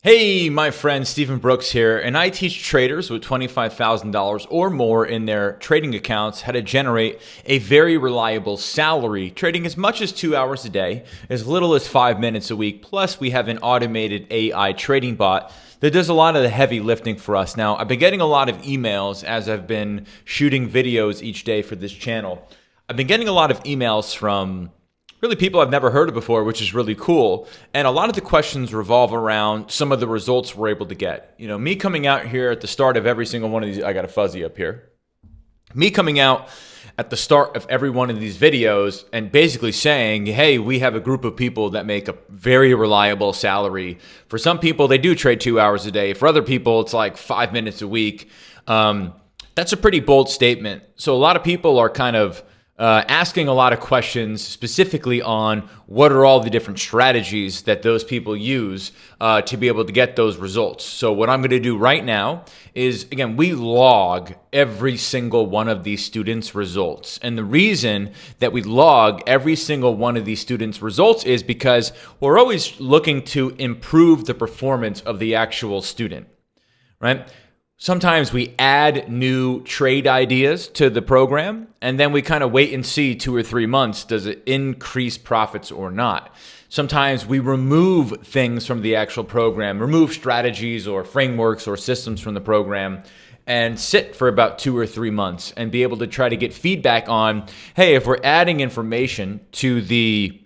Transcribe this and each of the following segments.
Hey, my friend Stephen Brooks here, and I teach traders with $25,000 or more in their trading accounts how to generate a very reliable salary, trading as much as 2 hours a day, as little as 5 minutes a week. Plus, we have an automated AI trading bot that does a lot of the heavy lifting for us. Now, I've been getting a lot of emails as I've been shooting videos each day for this channel. I've been getting a lot of emails from really people I've never heard of before, which is really cool. And a lot of the questions revolve around some of the results we're able to get. You know, me coming out here at the start of every single one of these, I got a fuzzy up here. Me coming out at the start of every one of these videos and basically saying, hey, we have a group of people that make a very reliable salary. For some people, they do trade 2 hours a day. For other people, it's like 5 minutes a week. That's a pretty bold statement. So a lot of people are kind of asking a lot of questions specifically on what are all the different strategies that those people use to be able to get those results. So what I'm going to do right now is, again, we log every single one of these students' results. And the reason that we log every single one of these students' results is because we're always looking to improve the performance of the actual student, right? Sometimes we add new trade ideas to the program, and then we kind of wait and see 2 or 3 months, does it increase profits or not? Sometimes we remove things from the actual program, remove strategies or frameworks or systems from the program, and sit for about 2 or 3 months and be able to try to get feedback on, hey, if we're adding information to the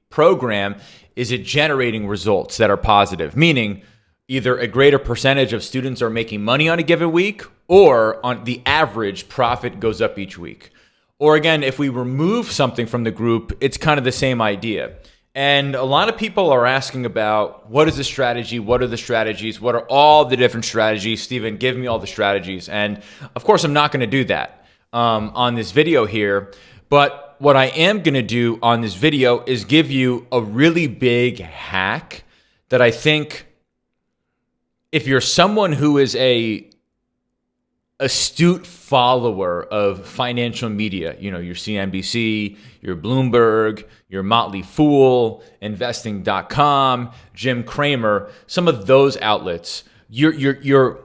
program, is it generating results that are positive? Meaning, either a greater percentage of students are making money on a given week, or on the average profit goes up each week. Or again, if we remove something from the group, it's kind of the same idea. And a lot of people are asking about what is the strategy? What are the strategies? What are all the different strategies? Stephen, give me all the strategies. And of course, I'm not going to do that on this video here. But what I am going to do on this video is give you a really big hack that I think, if you're someone who is a astute follower of financial media, you know, your CNBC, your Bloomberg, your Motley Fool, investing.com, Jim Cramer, some of those outlets, you're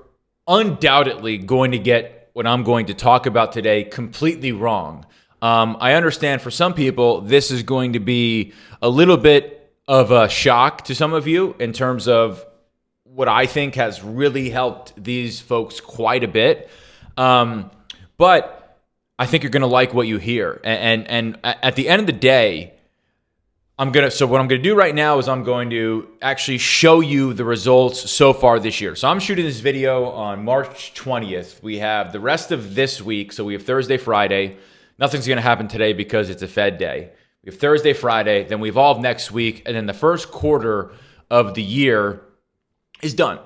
undoubtedly going to get what I'm going to talk about today completely wrong. I understand for some people, this is going to be a little bit of a shock to some of you in terms of what I think has really helped these folks quite a bit. But I think you're going to like what you hear. And at the end of the day, so what I'm going to do right now is I'm going to actually show you the results so far this year. So I'm shooting this video on March 20th. We have the rest of this week. So we have Thursday, Friday. Nothing's going to happen today because it's a Fed day. We have Thursday, Friday, then we evolve next week. And then the first quarter of the year is done.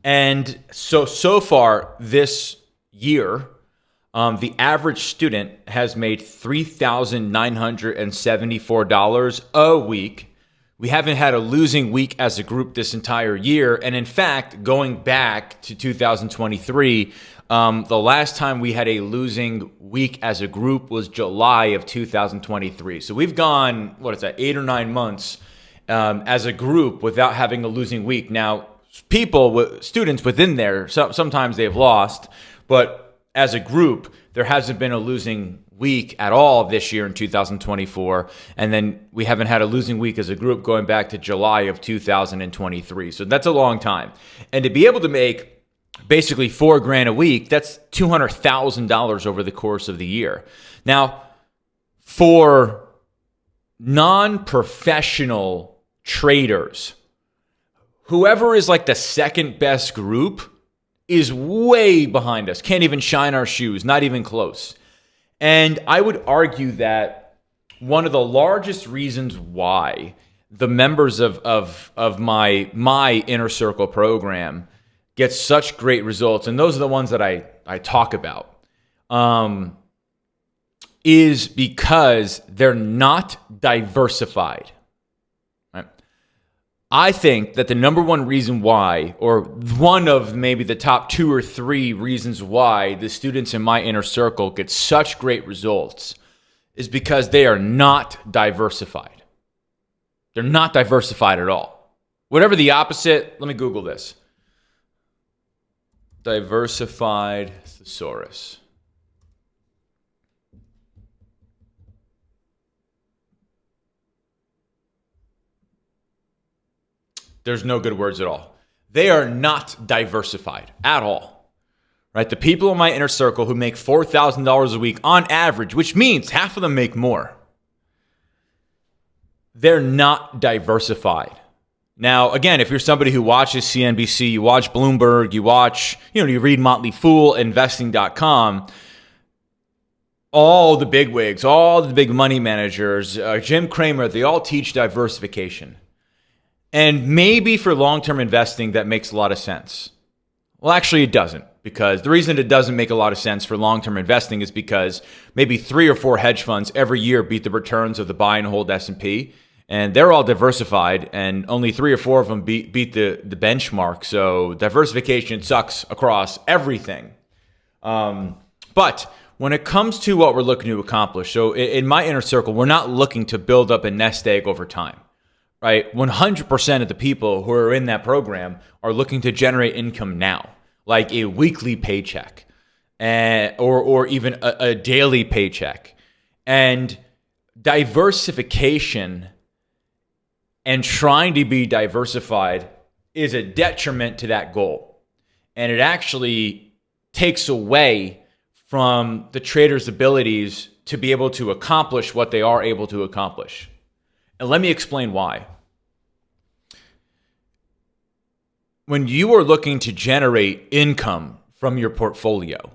And so far this year, the average student has made $3,974 a week. We haven't had a losing week as a group this entire year. And in fact, going back to 2023, the last time we had a losing week as a group was July of 2023. So we've gone, 8 or 9 months as a group without having a losing week. Now, students within there, sometimes they've lost, but as a group, there hasn't been a losing week at all this year in 2024. And then we haven't had a losing week as a group going back to July of 2023. So that's a long time. And to be able to make basically $4,000 a week, that's $200,000 over the course of the year. Now, for non-professional traders, whoever is like the second best group is way behind us. Can't even shine our shoes, not even close. And I would argue that one of the largest reasons why the members of my inner circle program get such great results, and those are the ones that I talk about, is because they're not diversified. I think that the number one reason why, or one of maybe the top 2 or 3 reasons why the students in my inner circle get such great results is because they are not diversified. They're not diversified at all. Whatever the opposite, let me Google this. Diversified thesaurus. There's no good words at all. They are not diversified at all, right? The people in my inner circle who make $4,000 a week on average, which means half of them make more, they're not diversified. Now, again, if you're somebody who watches CNBC, you watch Bloomberg, you read Motley Fool, investing.com, all the bigwigs, all the big money managers, Jim Cramer, they all teach diversification. And maybe for long-term investing, that makes a lot of sense. Well, actually, it doesn't, because the reason it doesn't make a lot of sense for long-term investing is because maybe 3 or 4 hedge funds every year beat the returns of the buy and hold S&P, and they're all diversified, and only 3 or 4 of them beat the benchmark. So diversification sucks across everything. But when it comes to what we're looking to accomplish, so in my inner circle, we're not looking to build up a nest egg over time. Right? 100% of the people who are in that program are looking to generate income now, like a weekly paycheck or even a daily paycheck. And diversification and trying to be diversified is a detriment to that goal. And it actually takes away from the trader's abilities to be able to accomplish what they are able to accomplish. And let me explain why. When you are looking to generate income from your portfolio,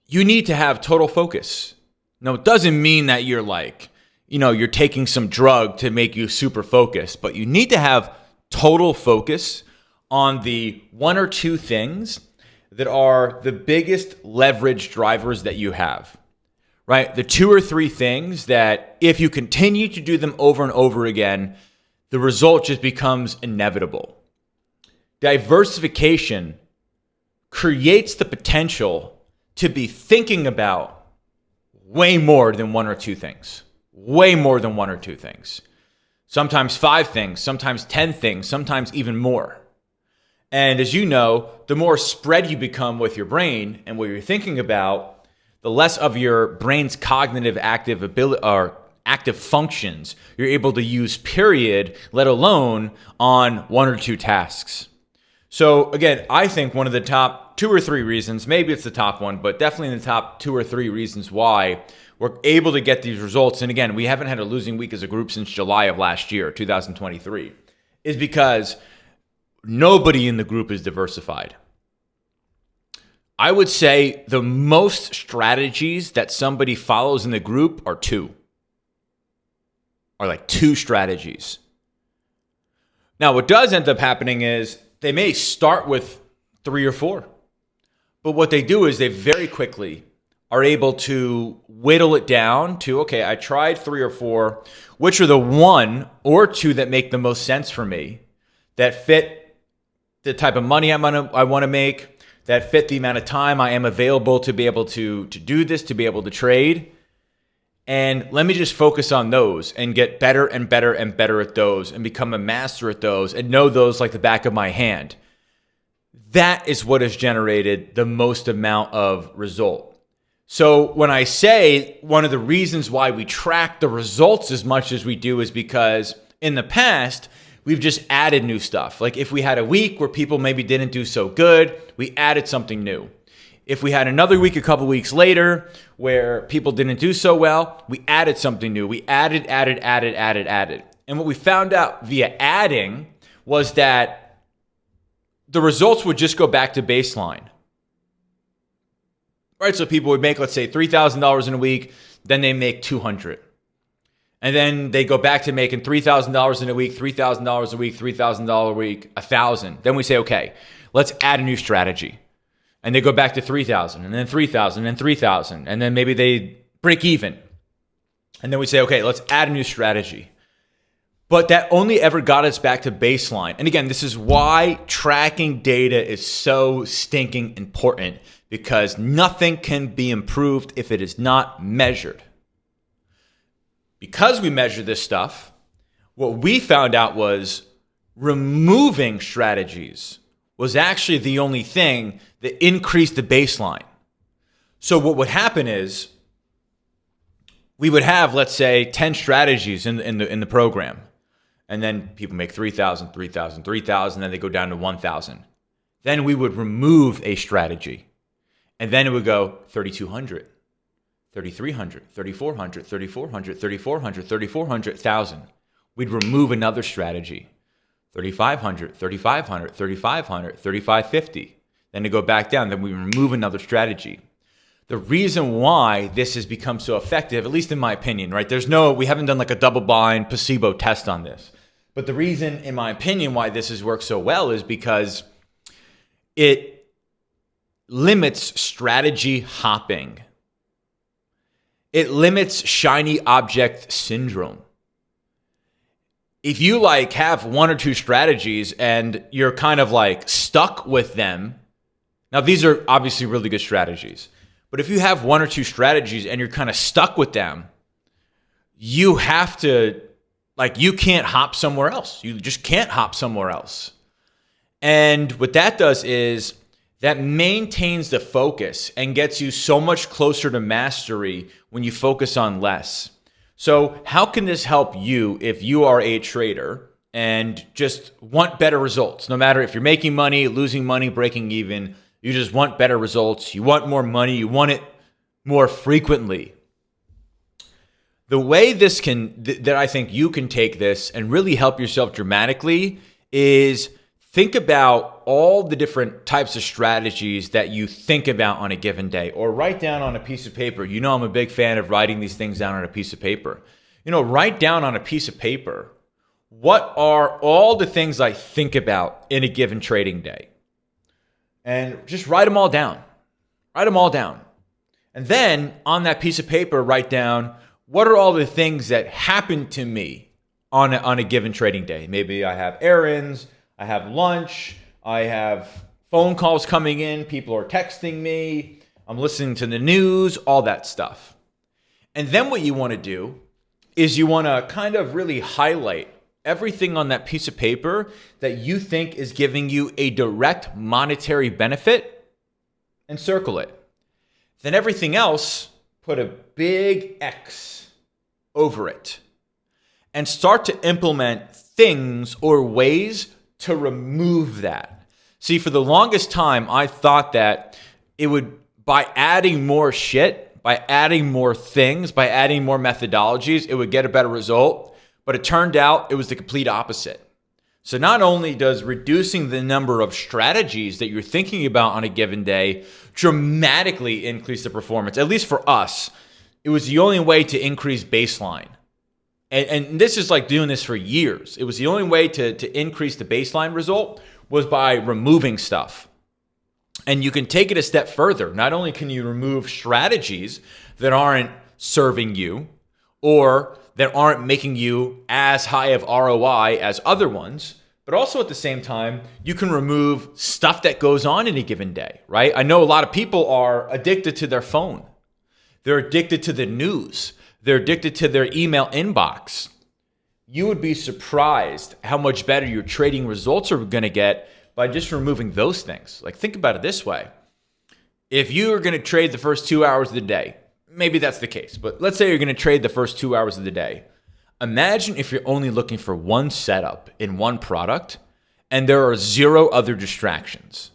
you need to have total focus. Now, it doesn't mean that you're you're taking some drug to make you super focused, but you need to have total focus on the 1 or 2 things that are the biggest leverage drivers that you have. Right? The 2 or 3 things that if you continue to do them over and over again, the result just becomes inevitable. Diversification creates the potential to be thinking about way more than 1 or 2 things. Way more than 1 or 2 things. Sometimes 5 things, sometimes 10 things, sometimes even more. And as you know, the more spread you become with your brain and what you're thinking about, the less of your brain's cognitive active ability or active functions you're able to use, period, let alone on 1 or 2 tasks. So again, I think one of the top 2 or 3 reasons, maybe it's the top one, but definitely in the top 2 or 3 reasons why we're able to get these results. And again, we haven't had a losing week as a group since July of last year, 2023, is because nobody in the group is diversified. I would say the most strategies that somebody follows in the group are 2. Are like 2 strategies. Now, what does end up happening is they may start with 3 or 4. But what they do is they very quickly are able to whittle it down to, okay, I tried 3 or 4, which are the 1 or 2 that make the most sense for me, that fit the type of money I want to make, that fit the amount of time I am available to be able to do this, to be able to trade. And let me just focus on those and get better and better and better at those and become a master at those and know those like the back of my hand. That is what has generated the most amount of result. So when I say one of the reasons why we track the results as much as we do is because in the past, we've just added new stuff. Like if we had a week where people maybe didn't do so good, we added something new. If we had another week a couple weeks later where people didn't do so well, we added something new. We added. And what we found out via adding was that the results would just go back to baseline. Right? So people would make, let's say, $3,000 in a week, then they make $200. And then they go back to making $3,000 in a week, $3,000 a week, $3,000 a week, $1,000. Then we say, okay, let's add a new strategy. And they go back to 3,000 and then 3,000 and 3,000. And then maybe they break even. And then we say, okay, let's add a new strategy. But that only ever got us back to baseline. And again, this is why tracking data is so stinking important, because nothing can be improved if it is not measured. Because we measure this stuff, What we found out was removing strategies was actually the only thing that increased the baseline. So what would happen is we would have, let's say, 10 strategies in the program. And then people make 3,000, 3,000, 3,000, then they go down to 1,000. Then we would remove a strategy. And then it would go 3,200, 3,300, 3,400, 3,400, 3,400, 3,400, 1,000. We'd remove another strategy. 3,500, 3,500, 3,500, 3,550. Then to go back down, then we remove another strategy. The reason why this has become so effective, at least in my opinion, right? We haven't done like a double-blind placebo test on this. But the reason, in my opinion, why this has worked so well is because it limits strategy hopping. It limits shiny object syndrome. If you have one or two strategies and you're kind of stuck with them, now these are obviously really good strategies, but if you have one or two strategies and you're kind of stuck with them, you have to, you can't hop somewhere else. You just can't hop somewhere else. And what that does is that maintains the focus and gets you so much closer to mastery when you focus on less. So how can this help you if you are a trader and just want better results? No matter if you're making money, losing money, breaking even, you just want better results. You want more money. You want it more frequently. The way that I think you can take this and really help yourself dramatically is think about all the different types of strategies that you think about on a given day, or write down on a piece of paper. You know, I'm a big fan of writing these things down on a piece of paper. Write down on a piece of paper, what are all the things I think about in a given trading day? And just write them all down. Write them all down. And then on that piece of paper, write down, what are all the things that happen to me on a given trading day? Maybe I have errands, I have lunch, I have phone calls coming in, people are texting me, I'm listening to the news, all that stuff. And then what you want to do is you want to kind of really highlight everything on that piece of paper that you think is giving you a direct monetary benefit and circle it. Then everything else, put a big X over it and start to implement things or ways to remove that. See, for the longest time, I thought that it would, by adding more shit, by adding more things, by adding more methodologies, it would get a better result. But it turned out it was the complete opposite. So not only does reducing the number of strategies that you're thinking about on a given day dramatically increase the performance, at least for us, it was the only way to increase baseline. And this is doing this for years. It was the only way to increase the baseline result was by removing stuff. And you can take it a step further. Not only can you remove strategies that aren't serving you or that aren't making you as high of ROI as other ones, but also at the same time, you can remove stuff that goes on in a given day, right? I know a lot of people are addicted to their phone. They're addicted to the news. They're addicted to their email inbox. You would be surprised how much better your trading results are going to get by just removing those things. Think about it this way. If you are going to trade the first 2 hours of the day, maybe that's the case, but let's say you're going to trade the first 2 hours of the day. Imagine if you're only looking for one setup in one product and there are zero other distractions.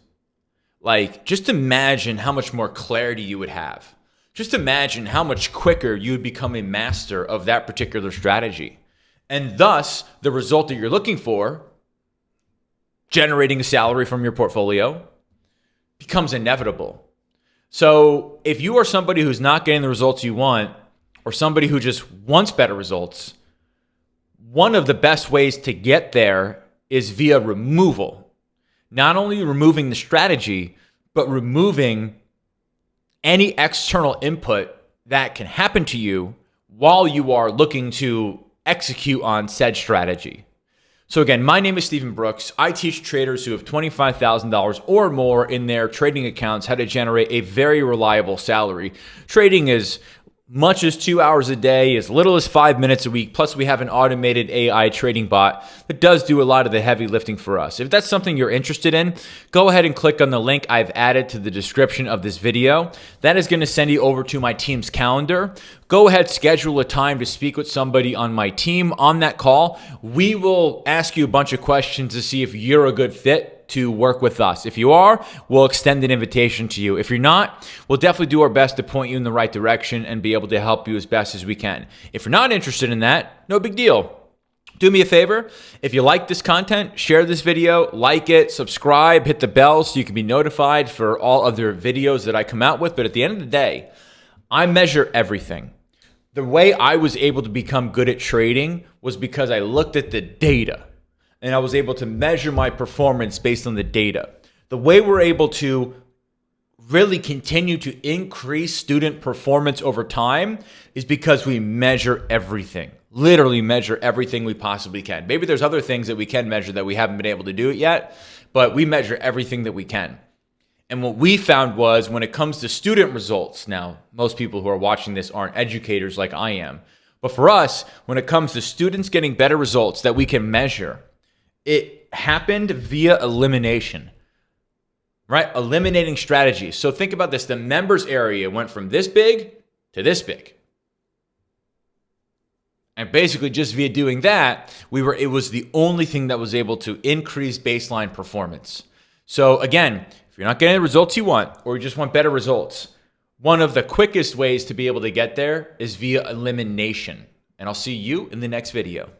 Just imagine how much more clarity you would have. Just imagine how much quicker you would become a master of that particular strategy. And thus, the result that you're looking for, generating a salary from your portfolio, becomes inevitable. So if you are somebody who's not getting the results you want, or somebody who just wants better results, one of the best ways to get there is via removal. Not only removing the strategy, but removing any external input that can happen to you while you are looking to execute on said strategy. So again, my name is Stephen Brooks. I teach traders who have $25,000 or more in their trading accounts how to generate a very reliable salary. Trading is much as 2 hours a day, as little as 5 minutes a week. Plus, we have an automated AI trading bot that does do a lot of the heavy lifting for us. If that's something you're interested in, go ahead and click on the link I've added to the description of this video. That is going to send you over to my team's calendar. Go ahead, schedule a time to speak with somebody on my team. On that call, we will ask you a bunch of questions to see if you're a good fit to work with us. If you are, we'll extend an invitation to you. If you're not, we'll definitely do our best to point you in the right direction and be able to help you as best as we can. If you're not interested in that, no big deal. Do me a favor. If you like this content, share this video, like it, subscribe, hit the bell so you can be notified for all other videos that I come out with. But at the end of the day, I measure everything. The way I was able to become good at trading was because I looked at the data. And I was able to measure my performance based on the data. The way we're able to really continue to increase student performance over time is because we measure everything, literally measure everything we possibly can. Maybe there's other things that we can measure that we haven't been able to do it yet, but we measure everything that we can. And what we found was when it comes to student results, now most people who are watching this aren't educators like I am, but for us, when it comes to students getting better results that we can measure, it happened via elimination, right? Eliminating strategies. So think about this. The members area went from this big to this big. And basically just via doing that, it was the only thing that was able to increase baseline performance. So again, if you're not getting the results you want, or you just want better results, one of the quickest ways to be able to get there is via elimination. And I'll see you in the next video.